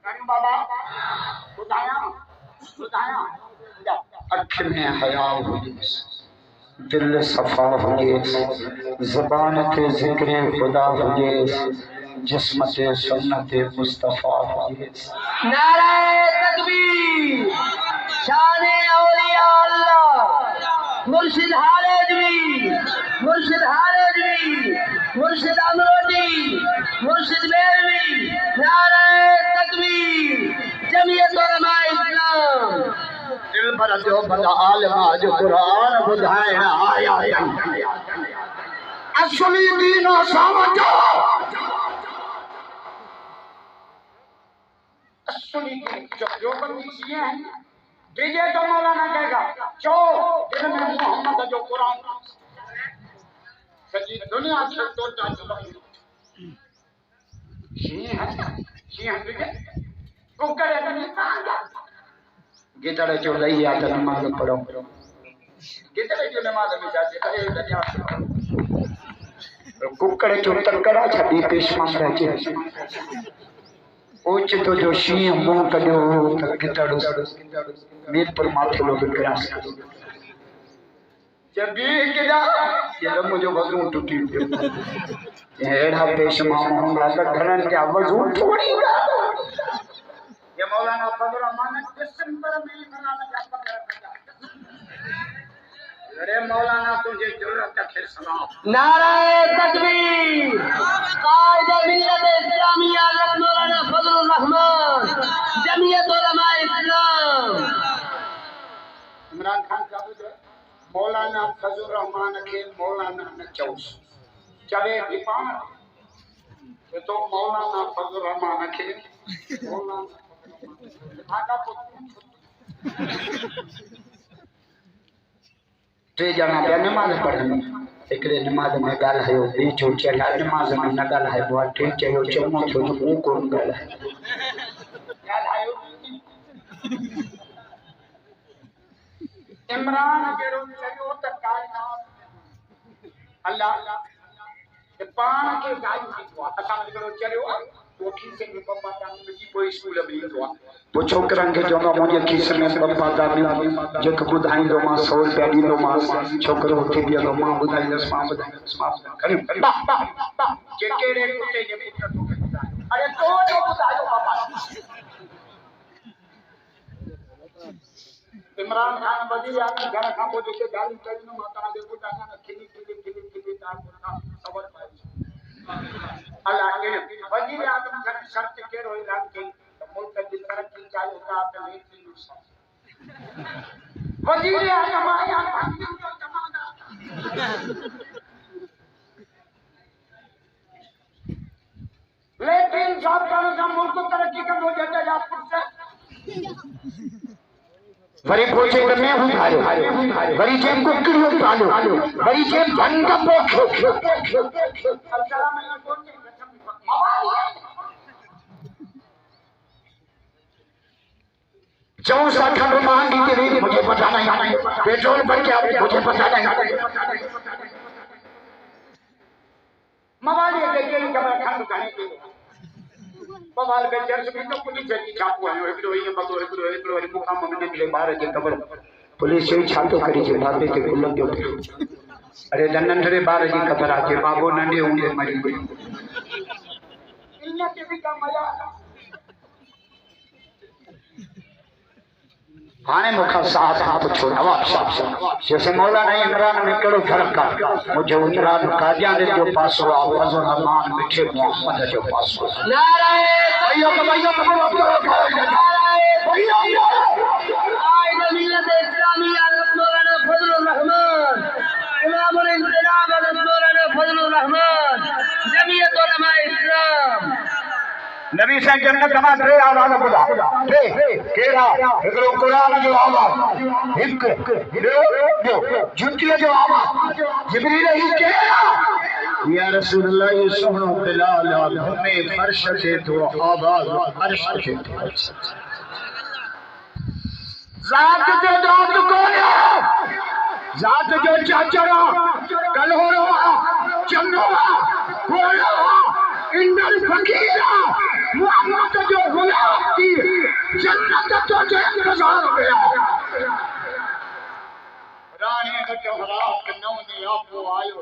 बाबा बुधाया बुधाया अख में हया हुजे, दिल सफा हुजे, ज़बान ते ज़िक्र खुदा हुजे, जिस्म ते सुन्नत मुस्तफा हुजे। नारे तकबीर, शाने औलिया अल्लाह, मुर्शिद हारेजवी, मुर्शिद हारेजवी, मुर्शिद अमरोजी, मुर्शिद बेरवी। नारे तकबीर, जमीयत उलमा इस्लाम। दिल भर जो बंदा आलिमा जो कुरान बुधाए आया असली दीन समझो, असली दीन जो बंदी है दीजिए तो मौलाना कहेगा जो दिल में मोहम्मद जो कुरान सजी दुनिया से तो गिदड़ जो लई आ त नमाज़ पढ़ो, गिदड़ जो नमाज़ में जाते करे दुनिया कुकड़ जो तकड़ा छड़ी पेशमा पहुंचे ओच तो जो शीं मुंह कढो त गिदड़ मीर पर माथे लोग गिरास जब भी गिदा ये मुझे वजू टूटी एड़ा पेशमा होंदा त घरन के वजू थोड़ी ये मौलाना फजल रहमान दिसंबर में मनाना जाता है। अरे मौलाना तुझे जरूरत है सलाम। नारे तकबीर, कायद मिल्लत इस्लामिया मौलाना फजल रहमान, जमीयत उलमा इस्लाम। इमरान खान साहब जो मौलाना फजल रहमान के मौलाना न चौस चले दीपान तो मौलाना फजल रहमान के मौलाना टे जना पे नमाज पढ़नी एकरे नमाज में गाल है बीचो चला नमाज में न गाल है बहुत ठीक चयो चमो छो तो कौन गाल है इमरान के रूप चयो त कायनात अल्लाह के पान के गाय हुआ असा में करो चलो वो खीसे में पप्पा दानी में कोई स्कूल में हुआ वो छोकरन के जो मुझे खीसे में पप्पा दानी जो बुधाई दो मां 100 रुपया दी दो मां छोकरो उठी दिया दो मां बुधाई 10 मां बुधाई 10 मां करी के केड़े कुत्ते के पुत्र तो अरे तो बुधायो पापा इमरान खान बदी आके घर का बोल के गाली करनो माता दे बुधाना खिली तार सबर पाई अल्लाह के वजीर आजम घर शर्त के रोई लाल के मुल्क की तरक्की चाहिए का आपने नहीं वजीर आजम आया भांगी जो जमाना लेकिन सब का मुल्क तरक्की का हो जाता है आपको से वरी पूछे तो मैं हूं हारो वरी जेब को किलो पालो वरी जेब भंग पोखो जो साखा में मांगी के लिए मुझे पता नहीं पेट्रोल भर के आप मुझे पता नहीं मवाली के लिए कमर खान दुकाने के बवाल के चर्च में तो पुलिस की छापो है एकड़ो ये बगो एकड़ो मुकाम में निकले बाहर के खबर पुलिस से छातो करी जे बाबे के गुलम जो अरे नंढड़े बार जी खबर आके बाबो नंढे होंगे मरी गई इल्ला के भी का मजा हाने मुखा साथ हाथ छोड़ा साहब जैसे मौलाना इमरान में कड़ो फर्क का मुझे इमरान कादियान जो पास हुआ फजल रहमान मिठे मोहम्मद जो पास हुआ नारे भैया कायद मिल्लत इस्लामिया मौलाना फजल रहमान, इमामुल इंक़िलाब मौलाना फजल रहमान, जमीयत उलमा इस्लाम। नबी से जन्नत कमा टे आवाज बुला टे केरा एकरो कुरान जो आवाज हिक दो जुतिया जो आवाज जिब्रील ही केरा या रसूल अल्लाह ये सुनो बिलाल हमें फर्श के तो आवाज फर्श के जात जो दात कोने जात जो चाचरा कलहोरा चन्नोरा कोला इंदल फकीरा मोहम्मद जो गुलाब की वो आयो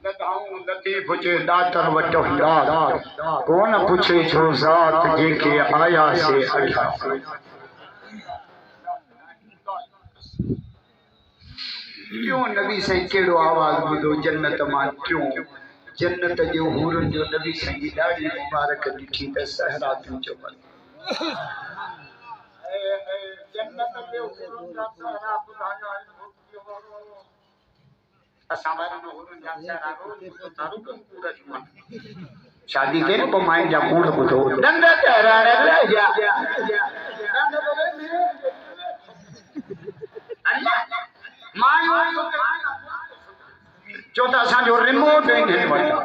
लदाऊं लतीफ जे दातर वटो दात कौन पूछे छो ज़ात जेके आया से अठा क्यों नबी से केड़ो आवाज बुधो जन्नत मां क्यों जन्नत जो हूरन जो नबी से दाढ़ी मुबारक दिखी त सहरा तू चवल जन्नत जो हूरन जा सहरा बुधाया शादी के को माइन जा कूड़ बुधो दंद तेराने ले जा अल्लाह मायो चौथा सा जो रिमोट है वटा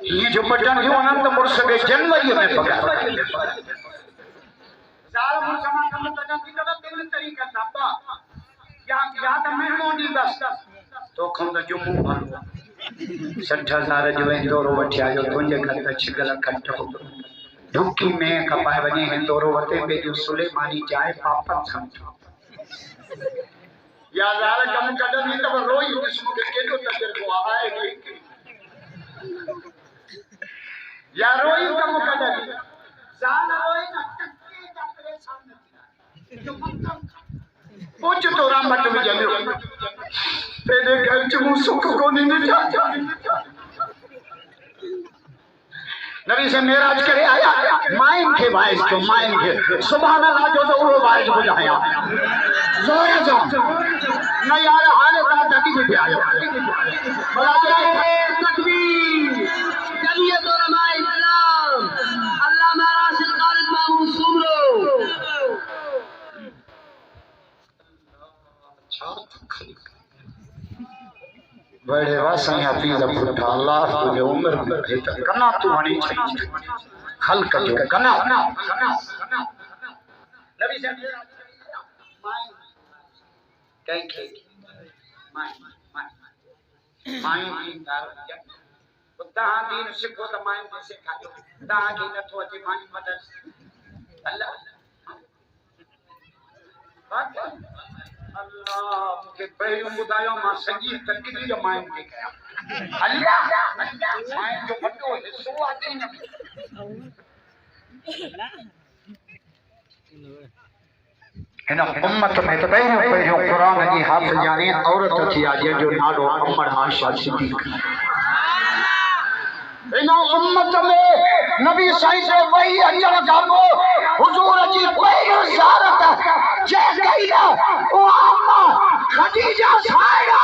ये जो बटन जो अनंत मुर्स के जनवरी में पका साल मुर्समा कम तक की तरह तीन तरीका था या तो मेहमानी बस तो खंद जुमू भलो 60,000 जो इंदौर वठिया जो तुंजे घर त छिगल खटो ढुकी में कपाए वने इंदौर वते पे जो सुलेमानी चाहे पापा समझो या ज़ाल कम कदम तो रोई दुश्मन के केडो तजर को आए या रोई कम कदम ज़ाल रोई न टक्के का परेशान जो मतलब पूछ तो राम भट्ट में जलियो तेरे घर च मुंह सुख को नहीं जा नबी से मेराज करे आया माइन के वाइस जो माइन के सुभान अल्लाह जो तो वो वाइस बुझाया जोर जो न यार हाले ता तकी भी आयो बड़ा तकबीर जलियत उलमा इस्लाम अल्लामा राशिद खालिद महमूद सुमरो बड़े वासई हफीज फुटा अल्लाह तुझे उम्र में बेहतर कना तू हनी चाहिए खल्क जो कना नबी से कहीं के मायूं की दार तहां दीन सिखो त मायूं के सिखायो तहां के नथो अचे मानी मदद अल्लाह अल्लाह के पहियों बुधायो मां सजी तकदीर मायूं के कया अल्लाह मायूं जो वडो हिस्सो आहे न हिन उम्मत में तो पहिरियों कुरान जी हाफ़िज़ यानी औरत थी आहे जो नालो अमर आशा सिद्दीक़ इन उम्मत में नबी साईं से वही अचण खां पोइ हुजूर जी पहिरियों ज़ियारत जे कई न उहा अम्मा ख़दीजा साहिबा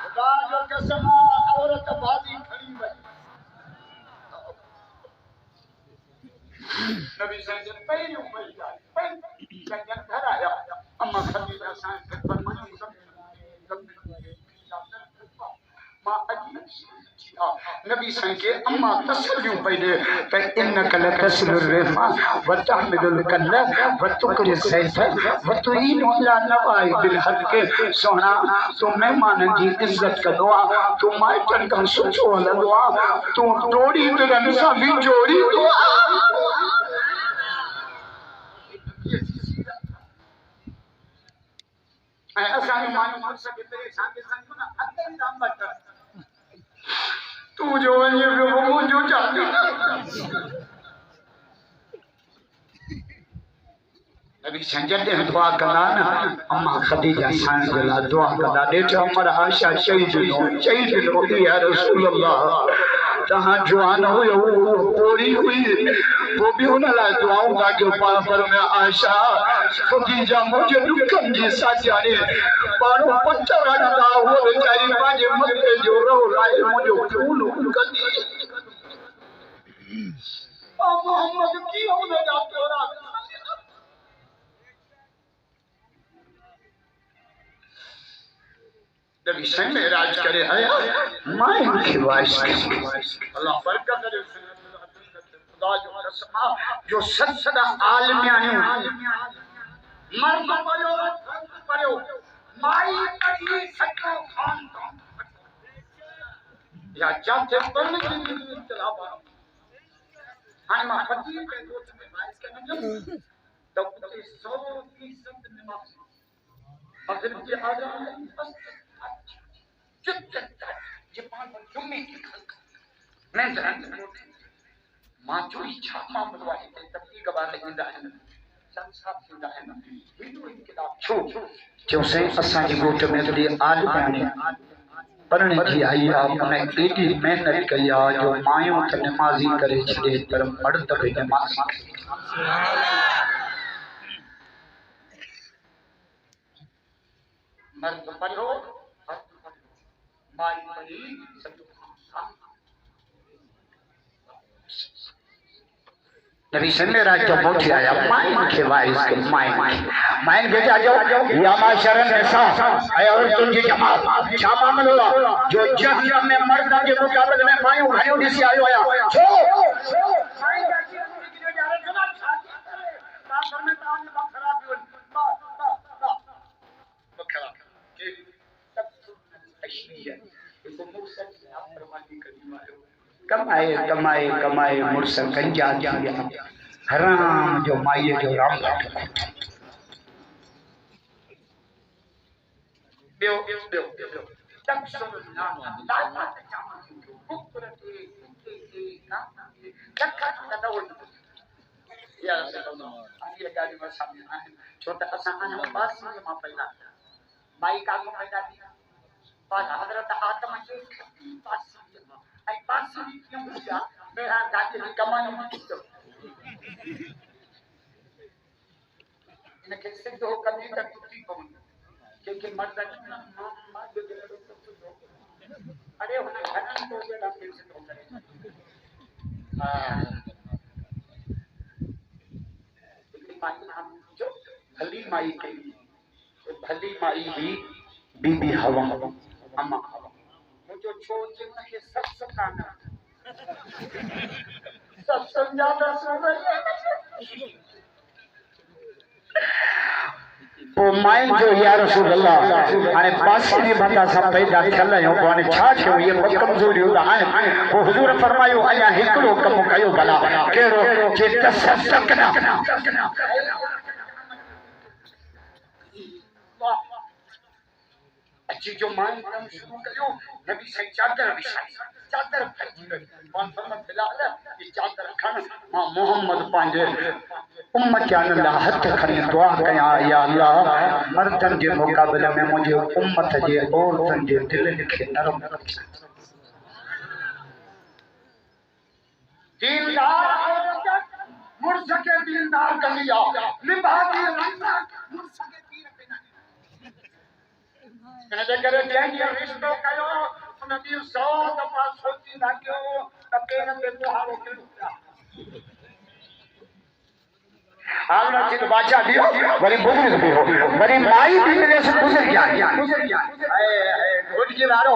खुदा जो कसम औरत बाजी खड़ी वई नबी साईं जे पहिरियों वही जंगल घर आया अम्मा खदीजा साईं के फरमायो मां अजी नबी साईं के अम्मा तसल्लियों पहले त इन्नक लतस्लुर रहमा व तहमिलुल कल्ला व तुकरि सैफ व तुईनु अला नवाई बिल हक के सोना तू मेहमानन जी इज्जत कंदो आ तू माइटन खां सुठो हलंदो आ तू टोड़ी दिलनि सां बि जोड़ी तो असांजो माण्हू मुड़ुस खे परेशान ॾिसनि न अधु दाम वठ तूं जो वञे पियो मुंहिंजो चाहींदो नबी संजत दे दुआ कंदा न अम्मा खदीजा साईं जे लाइ दुआ कंदा ॾेठ अमर आशा शहीद नो या रसूल अल्लाह तहां जवान हुयो पूरी हुई वो भी उन लाइ दुआऊं काटियो पर में आशा खदीजा मुझे दुखन जी साचारे पारो पत्थर हटदा हो बेचारी पाजे मथे जो रो लाए मुझो फूल कंदी ओ मोहम्मद की होने जा तोरा नबी साईं मेराज करे आया माइन की वाइस अल्लाह बरकत करे खुदा जो कसम जो सदा आलिम आहियूं मर्द पढ़ियो माई कढी सको खान या जाते पढ़ने की इत्तलाब हाने मां फकीर के दोस्त में वाइस के न तो 100% नमाज मगरिब के आजान बस चुप ये पान जुम्मे की खलक मैं जरा मां जो इच्छा मामलो आहे तबलीग वाले इंदा आहिनि संसार थींदा आहिनि हिंदू इनकलाब छो चोसे असां जी गोट में तॾी आल पाणी पढ़ने की आई आहे उन एॾी महिनत कई आहे जो मायूं त नमाज़ी करे छॾे पर मर्द बि नमाज़ी मर्द पढ़ो माई पढ़ी नबी सल्लल्लाहु अलैहि वसल्लम मोटी आया माई के वारिस के माई बेटा जो या माशरन निसा ऐ औरतुन जी जमात छा मामलो जो जहन्नम में मर्दन के मुकाबले में मायूं घणियों ॾिसी आयो आया छो माई जाती जो यार जना छा घर में काम में खराब हो खराब के सब अशनिया इसको मुर्सल आप फरमानी करीम आयो कमाए कमाए कमाए मुर्सल कंजा दिया हराम जो माई जो राम बियो तक सुन नाम लाल बात चामा ऊपर के ना लखा न हो या अभी गाड़ी में सामने आए छोटा असा आने पास में मां पैदा माई का को पैदा दी पर हजरत आदम के पास आई पास में क्यों पूछा मेरा गाड़ी में कमाने में कितो इनके सिद्ध हो कभी तक टूटी कौन क्योंकि मर्द मां जो अरे होना घना तो बेटा फिर से तो करे माई हम जो भली माई के लिए भली माई ही बीबी हवा अम्मा जो छोड़ के सब काना सब समझाता सुन ओ माइन जो या रसूल अल्लाह हाने पास में बंदा सब पैदा थियल आयो कोने छा थियो ये कमजोरी होता हाने वो हुजूर फरमायो अया हिकड़ो कम कयो भला केरो जे तसदक ना अच्छी जो मान कम शुरू कयो नबी से चादर विछाई चादर फैली गई कौन फरमाया फिलहाल ये चादर खन मां मोहम्मद पांजे उम्मत के अल्लाह हथ खणी दुआ कया या अल्लाह मर्दन के मुकाबले में मुझे उम्मत जे औरतन जे दिल के नरम दीनदार औरत मुर्स के दीनदार कलिया निभाती रंगा मुर्स के तीर पे ना कने करे टेंशन रिश्तो कयो उन दी 100 दफा सोची लाग्यो त केन के तुहारो के आलना चित बादशाह दियो बड़ी बुजुर्ग भी हो बड़ी माई भी मेरे से गुजर गया घोट के वारो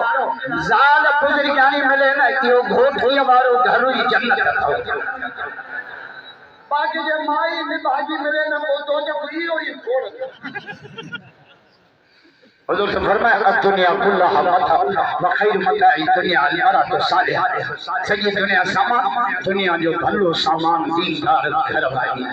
जाल गुजर ज्ञानी मिले ना कि घोट के वारो घर ही जन्नत हो बाकी जे माई में भाजी मिले ना वो तो जो फ्री हो ये छोड़ हुजूर से फरमाया दुनिया कुल्लहा मता व खैर मताई दुनिया अलमरअतु सालिहा सॼी दुनिया सामान दुनिया जो भलो सामान दीनदार घर वाली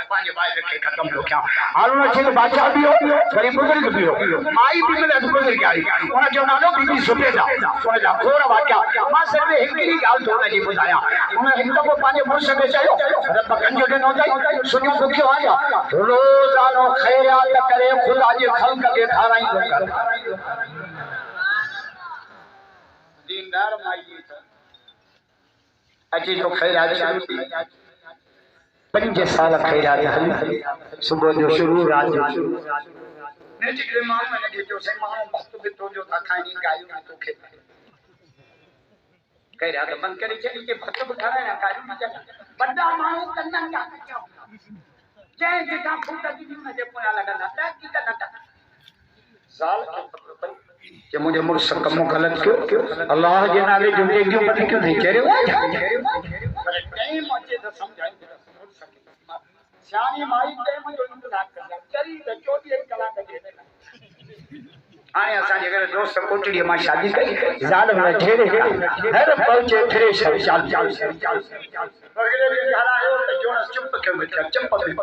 पांच भाई रखे खत्म हो क्या हारून सिंह बादशाह भी हो बड़ी बुजुर्ग भी हो माई भी मिले गुजर गई उन जो नालो बीबी सुबेदा उन जा खोर वाक्या मां सिर्फ हिकड़ी गाल तो जी बुधाया उन हिक को पांजे मुर्श में चयो रब कंजो ॾिनो अथई सुनियो दुखियो आया रोज़ानो खैरात करे खुदा जे खल्क के ठाराई कर दीनदार माई अजी तो खैरात 5 साल खैरात हली सुबह जो शुरू रात जो शुरू ने जिगरे मां में लगे जो से मां भक्त भी तो जो था खानी गायो ना तो खे खैरात बंद करे चली के भक्त बुखारा ना गायो ना बड़ा मां कन्ना क्या जय जिता फूट दी में जे पोया लगा ना की करना साल के मुझे मुर्श कम गलत क्यों अल्लाह के नाले जो क्यों पता क्यों नहीं करे पर नहीं मुझे तो समझाई श्यानी माई के मुझे इंतजार कर चली तो 24 कलाक दे देना आने असा जे घर दोस्त कोटड़ी में शादी कई जाल में ढेरे हर पहुंचे फिरे चाल अगले दिन घर आयो तो जोड़ा चुप के बैठा चंपा में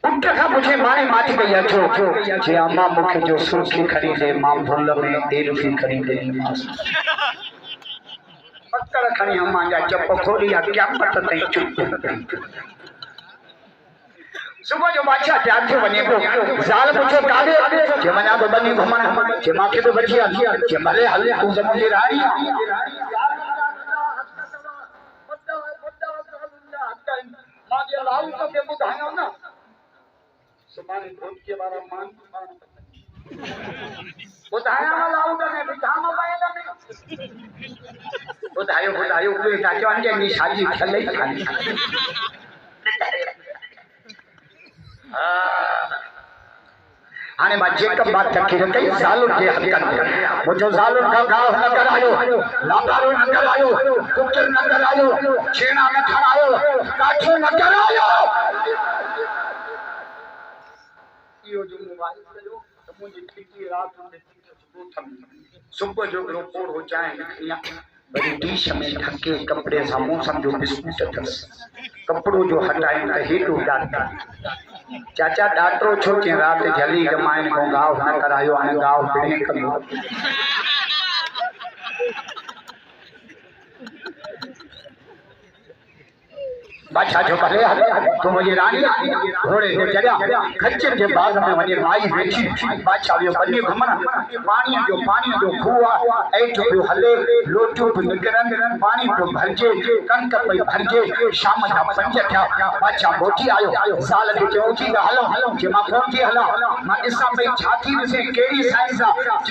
पुट का मुझे माने माटी गई अचो जे अम्मा मुखे जो सुखी खरीदे मां भुल में देर भी खरीदे पत्थर खणी अम्मा जा चप खोली क्या पत तई चुप सुबह जो बादशाह त्याग थे वने को जाल पूछो काले जे मना तो बनी घुमण जे माखे तो बची जे भले हले तू जमुनी रानी मां जे लाल को के बुधायो ना सुभाने भूत के बारे मान बुधाया लाल ने बिठाम पाएला ने बुधायो कोई ताचो अंजे नी साजी खले खाली आने बात जेकब बात तक कई सालों के हक मुझे सालों का गाँव न करायो लादारो न करायो कुकर न करायो छेना न खरायो काठो न करायो यो जो मोबाइल करो तो मुझे खिड़की रात में सुबह जो रोपोड़ हो जाए बड़ी डिश में ढके कपड़े सा मौसम जो बिस्कुट थस कपड़ो जो हटाए त हेठो डाटा चाचा डाटरो छो के रात जली जमाइन को गाँव न करायो आने गाँव पिणे करो बादशाह जो भले तो मुझे रानी घोड़े से चढ़िया खच्चर के बाग में वने माई बैठी बादशाह जो बनी घुमण पानी जो खुआ ऐठ पियो हले लोटो पे निकरन पानी पे भरजे कनक पे भरजे शाम जा 5 थिया बादशाह मोटी आयो साल के चौथी का हलो जे मां फोन थी हला मां ॾिसां पई छाती से केड़ी साइंस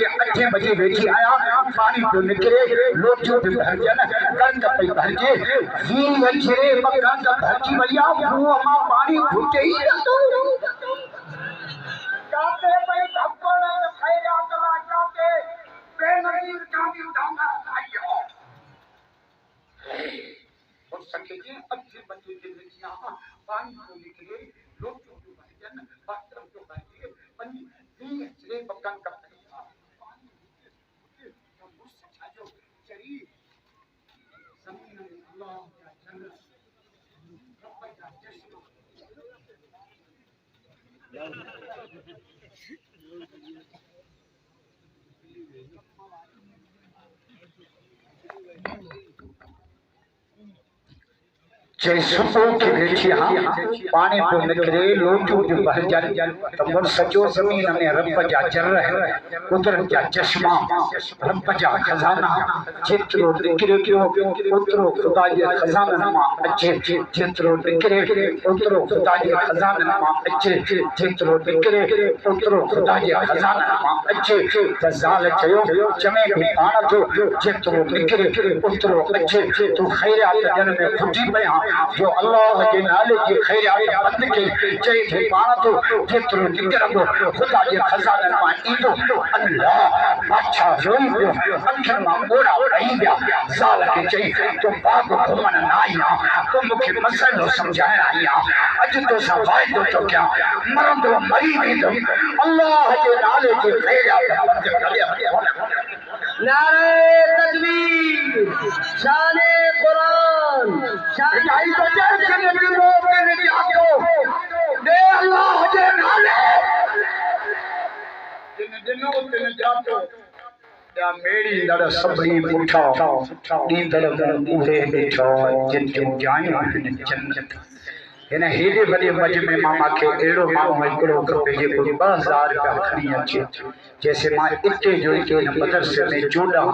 जे 8 बजे बैठी आया पानी पे निकरे लोटो पे भरजन कनक पे भरजे ही अछरे मकान भरती भैया वो अम्मा पानी घुटे ही जाते भाई धप्पड़ खैरा चला जाते बेनजीर चांदी उठाऊंगा आइयो और सके जी अच्छे बच्चे जिंदगियां पानी को निकले लोग जो भजन पात्र जो भजे पनी ही अछरे मकान का पानी तो मुझसे जो चरी जमीन अल्लाह का जन्नत जय सुबह की बैठी पानी को निकले लोटू जो भर जल तमोर सजो जमीन में रब जा चल रहे कुदरत जा चश्मा रब जा खजाना जेतरो निकरे उतरो खुदा जे खजाना मा अच्छे जेतरो निकरे उतरो खुदा जे खजाना मा अच्छे जेतरो निकरे उतरो खुदा जे खजाना मा अच्छे तजाल चयो चमे भी पाण जो जेतरो निकरे उतरो अच्छे तू खैरात जन में खुदी पया जो अल्लाह के नाले की खैरात बंद के चई थे पाण तो जेतरो निकरंदो खुदा जे खजाना मा ईंदो अल्लाह बादशाह रोई पियो अखर मा मोड़ा रही गया साल के चई तो बाग घुमण ना आया तो मुखे मसलो समझाए आया अज तो सवाइदो तो क्या मरंदो मरी वेंदो अल्लाह के नाले की खैरात बंद करे नारे तकबीर शाने कुरान शाने तो जय नबी लोग ने जाको दे अल्लाह के नाले जिन दिनों ते जाको या मेरी दर सबरी पुठा नींदर उहे बैठो जिन जो जायो जन्नत इन हेडे बड़े मज में मामा के एड़ो मामो एकड़ो खपे जेको 2000 रुपया खणी अचे जैसे मां इते जो के मदरसे में 14